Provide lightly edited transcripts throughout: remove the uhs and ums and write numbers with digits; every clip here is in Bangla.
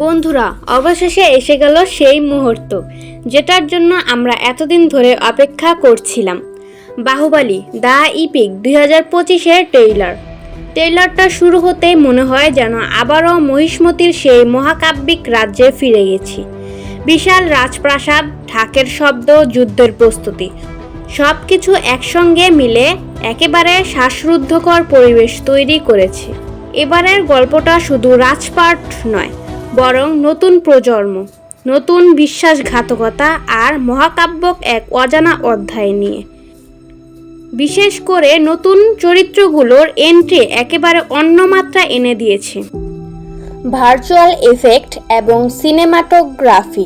বন্ধুরা, অবশেষে এসে গেল সেই মুহূর্ত যেটার জন্য আমরা এতদিন ধরে অপেক্ষা করছিলাম। বাহুবলী দ্য ইপিক 2025-এর ট্রেইলারটা শুরু হতেই মনে হয় যেন আবারও মহিষ্মতির সেই মহাকাব্যিক রাজ্যে ফিরে গেছি। বিশাল রাজপ্রাসাদ, ঢাকের শব্দ, যুদ্ধের প্রস্তুতি সব কিছু একসঙ্গে মিলে একেবারে শ্বাসরুদ্ধকর পরিবেশ তৈরি করেছে। এবারের গল্পটা শুধু রাজপাট নয়, বরং নতুন প্রজন্ম, নতুন বিশ্বাসঘাতকতা আর মহাকাব্যক এক অজানা অধ্যায় নিয়ে। বিশেষ করে নতুন চরিত্রগুলোর এন্ট্রি একেবারে অন্য মাত্রা এনে দিয়েছে। ভার্চুয়াল এফেক্ট এবং সিনেমাটোগ্রাফি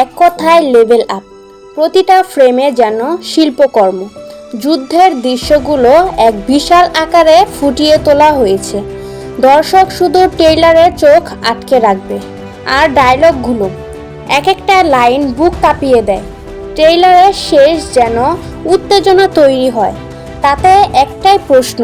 এক কথায় লেভেল আপ। প্রতিটা ফ্রেমে যেন শিল্পকর্ম। যুদ্ধের দৃশ্যগুলো এক বিশাল আকারে ফুটিয়ে তোলা হয়েছে। দর্শক শুধু ট্রেইলারে চোখ আটকে রাখবে। আর ডায়লগগুলো এক একটা লাইন বুক কাঁপিয়ে দেয়। ট্রেইলারের শেষ যেন উত্তেজনা তৈরি হয়। তাতে একটাই প্রশ্ন,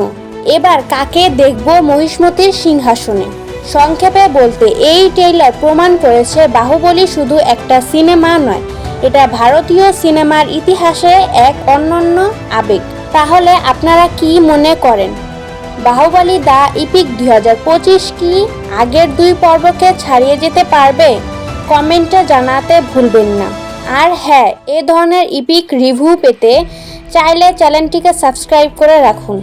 এবার কাকে দেখব মহিষ্মতির সিংহাসনে? সংক্ষেপে বলতে এই ট্রেইলার প্রমাণ করেছে বাহুবলী শুধু একটা সিনেমা নয়, এটা ভারতীয় সিনেমার ইতিহাসে এক অনন্য আবেগ। তাহলে আপনারা কি মনে করেন, বাহুবলী দ্য ইপিক 2025 কি আগের দুই পর্বকে ছাড়িয়ে যেতে পারবে? কমেন্টে জানাতে ভুলবেন না। আর হ্যাঁ, এ ধরনের ইপিক রিভিউ পেতে চাইলে চ্যানেলটিকে সাবস্ক্রাইব করে রাখুন।